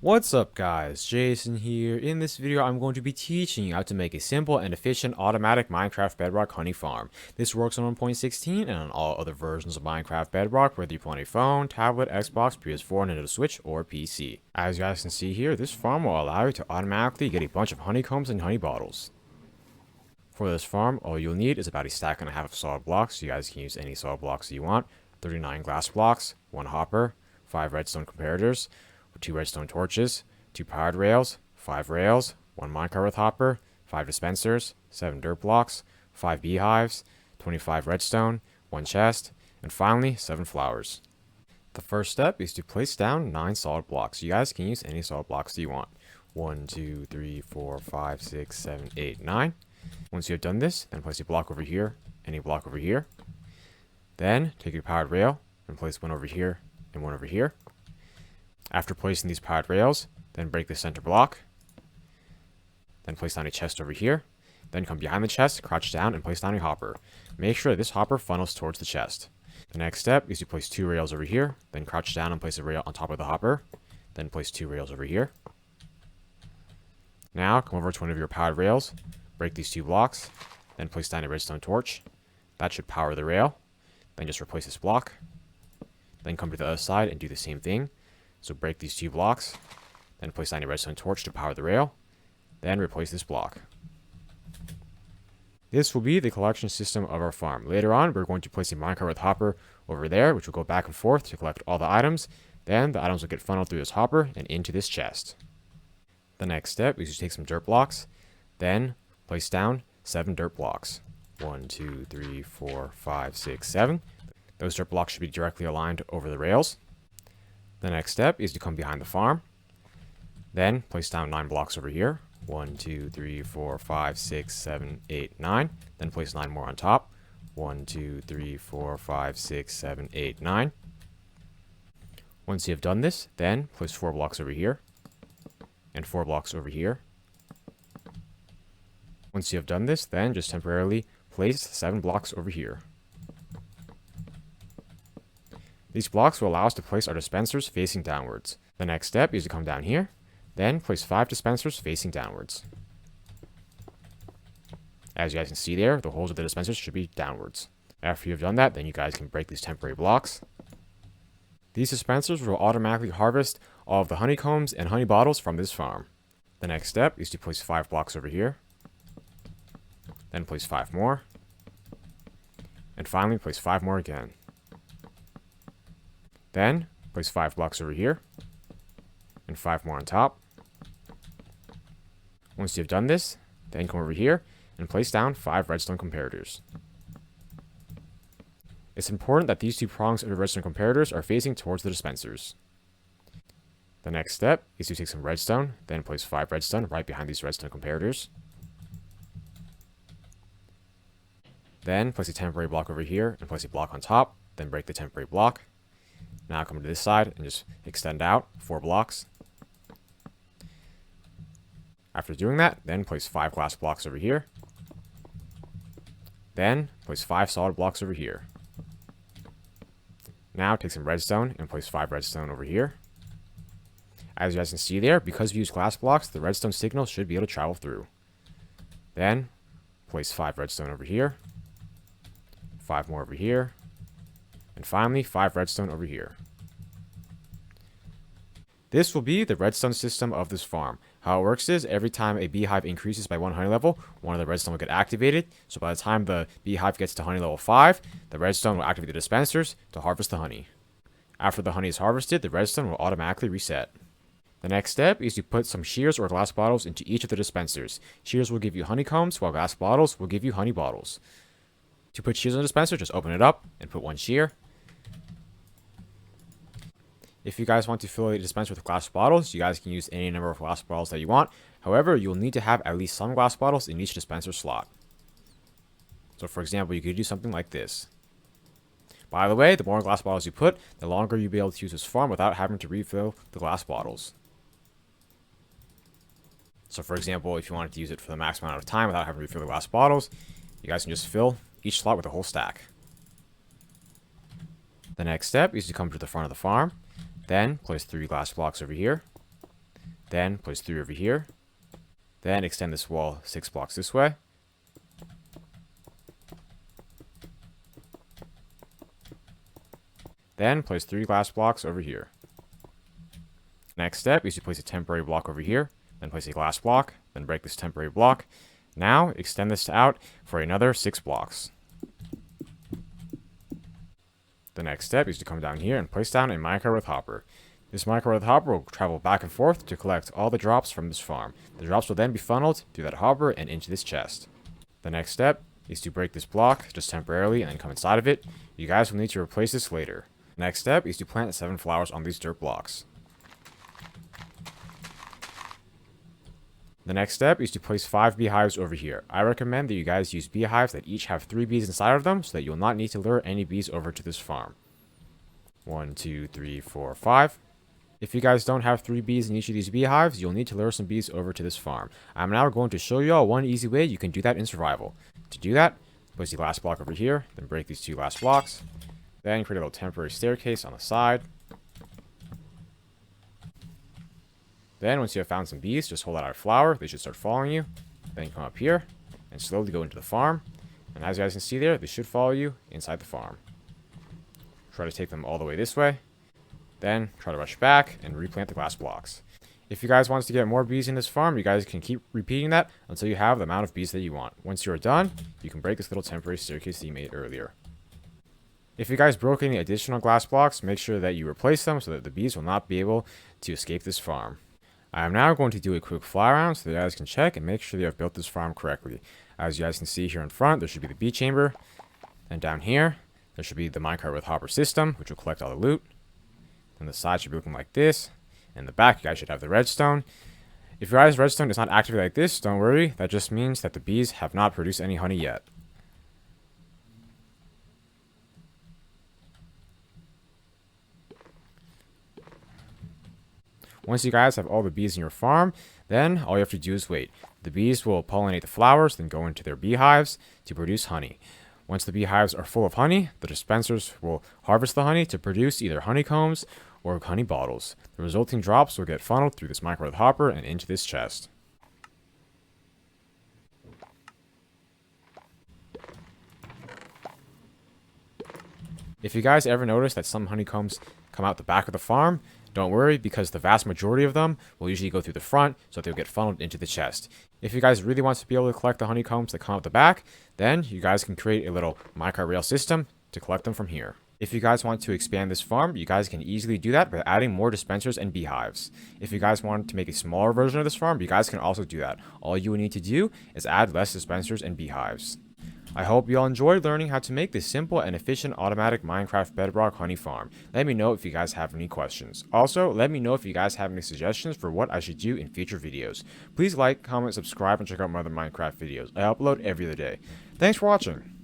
What's up guys, Jason here. In this video I'm going to be teaching you how to make a simple and efficient automatic Minecraft Bedrock honey farm. This works on 1.16 and on all other versions of Minecraft Bedrock, whether you play on a phone, tablet, Xbox, PS4, Nintendo Switch, or PC. As you guys can see here, this farm will allow you to automatically get a bunch of honeycombs and honey bottles. For this farm, all you'll need is about a stack and a half of solid blocks. You guys can use any solid blocks you want. 39 glass blocks, 1 hopper, 5 redstone comparators, 2 redstone torches, 2 powered rails, 5 rails, 1 minecart with hopper, 5 dispensers, 7 dirt blocks, 5 beehives, 25 redstone, 1 chest, and finally 7 flowers. The first step is to place down 9 solid blocks. You guys can use any solid blocks that you want. 1, 2, 3, 4, 5, 6, 7, 8, 9. Once you have done this, then place a block over here and a block over here. Then take your powered rail and place one over here and one over here. After placing these powered rails, then break the center block. Then place down a chest over here. Then come behind the chest, crouch down, and place down a hopper. Make sure that this hopper funnels towards the chest. The next step is to place 2 rails over here, then crouch down and place a rail on top of the hopper. Then place 2 rails over here. Now come over to one of your powered rails, break these 2 blocks, then place down a redstone torch. That should power the rail. Then just replace this block. Then come to the other side and do the same thing. So break these 2 blocks, then place down a redstone torch to power the rail, then replace this block. This will be the collection system of our farm. Later on, we're going to place a minecart with hopper over there, which will go back and forth to collect all the items. Then the items will get funneled through this hopper and into this chest. The next step is to take some dirt blocks, then place down 7 dirt blocks. 1, 2, 3, 4, 5, 6, 7. Those dirt blocks should be directly aligned over the rails. The next step is to come behind the farm. Then place down 9 blocks over here. 1, 2, 3, 4, 5, 6, 7, 8, 9. Then place 9 more on top. 1, 2, 3, 4, 5, 6, 7, 8, 9. Once you have done this, then place 4 blocks over here. And 4 blocks over here. Once you have done this, then just temporarily place 7 blocks over here. These blocks will allow us to place our dispensers facing downwards. The next step is to come down here, then place 5 dispensers facing downwards. As you guys can see there, the holes of the dispensers should be downwards. After you have done that, then you guys can break these temporary blocks. These dispensers will automatically harvest all of the honeycombs and honey bottles from this farm. The next step is to place 5 blocks over here, then place 5 more, and finally place 5 more again. Then, place 5 blocks over here, and 5 more on top. Once you've done this, then come over here, and place down 5 redstone comparators. It's important that these 2 prongs of your redstone comparators are facing towards the dispensers. The next step is to take some redstone, then place 5 redstone right behind these redstone comparators. Then place a temporary block over here, and place a block on top, then break the temporary block. Now come to this side and just extend out 4 blocks. After doing that, then place 5 glass blocks over here. Then place 5 solid blocks over here. Now take some redstone and place 5 redstone over here. As you guys can see there, because we use glass blocks, the redstone signal should be able to travel through. Then place 5 redstone over here. 5 more over here. And finally, 5 redstone over here. This will be the redstone system of this farm. How it works is, every time a beehive increases by 1 honey level, one of the redstone will get activated. So by the time the beehive gets to honey level 5, the redstone will activate the dispensers to harvest the honey. After the honey is harvested, the redstone will automatically reset. The next step is to put some shears or glass bottles into each of the dispensers. Shears will give you honeycombs, while glass bottles will give you honey bottles. To put shears in the dispenser, just open it up and put 1 shear. If you guys want to fill a dispenser with glass bottles, you guys can use any number of glass bottles that you want. However, you'll need to have at least some glass bottles in each dispenser slot. So for example, you could do something like this. By the way, the more glass bottles you put, the longer you'll be able to use this farm without having to refill the glass bottles. So for example, if you wanted to use it for the max amount of time without having to refill the glass bottles, you guys can just fill each slot with a whole stack. The next step is to come to the front of the farm. Then place 3 glass blocks over here. Then place 3 over here. Then extend this wall 6 blocks this way. Then place 3 glass blocks over here. Next step is to place a temporary block over here, then place a glass block, then break this temporary block. Now extend this out for another 6 blocks. The next step is to come down here and place down a minecart with hopper. This minecart with hopper will travel back and forth to collect all the drops from this farm. The drops will then be funneled through that hopper and into this chest. The next step is to break this block just temporarily and then come inside of it. You guys will need to replace this later. Next step is to plant 7 flowers on these dirt blocks. The next step is to place 5 beehives over here. I recommend that you guys use beehives that each have 3 bees inside of them so that you'll not need to lure any bees over to this farm. 1, 2, 3, 4, 5. If you guys don't have 3 bees in each of these beehives, you'll need to lure some bees over to this farm. I'm now going to show you all one easy way you can do that in survival. To do that, place the glass block over here, then break these 2 glass blocks. Then create a little temporary staircase on the side. Then once you have found some bees, just hold out a flower. They should start following you. Then come up here and slowly go into the farm. And as you guys can see there, they should follow you inside the farm. Try to take them all the way this way. Then try to rush back and replant the glass blocks. If you guys want to get more bees in this farm, you guys can keep repeating that until you have the amount of bees that you want. Once you're done, you can break this little temporary staircase that you made earlier. If you guys broke any additional glass blocks, make sure that you replace them so that the bees will not be able to escape this farm. I am now going to do a quick fly around so that you guys can check and make sure you have built this farm correctly. As you guys can see here in front, there should be the bee chamber. And down here, there should be the minecart with hopper system, which will collect all the loot. And the side should be looking like this. In the back, you guys should have the redstone. If your guys' redstone is not activated like this, don't worry. That just means that the bees have not produced any honey yet. Once you guys have all the bees in your farm, then all you have to do is wait. The bees will pollinate the flowers, then go into their beehives to produce honey. Once the beehives are full of honey, the dispensers will harvest the honey to produce either honeycombs or honey bottles. The resulting drops will get funneled through this minecart hopper and into this chest. If you guys ever notice that some honeycombs come out the back of the farm, don't worry, because the vast majority of them will usually go through the front, so they'll get funneled into the chest. If you guys really want to be able to collect the honeycombs that come out the back, then you guys can create a little minecart rail system to collect them from here. If you guys want to expand this farm, you guys can easily do that by adding more dispensers and beehives. If you guys want to make a smaller version of this farm, you guys can also do that. All you would need to do is add less dispensers and beehives. I hope you all enjoyed learning how to make this simple and efficient automatic Minecraft Bedrock honey farm. Let me know if you guys have any questions. Also, let me know if you guys have any suggestions for what I should do in future videos. Please like, comment, subscribe, and check out my other Minecraft videos. I upload every other day. Thanks for watching.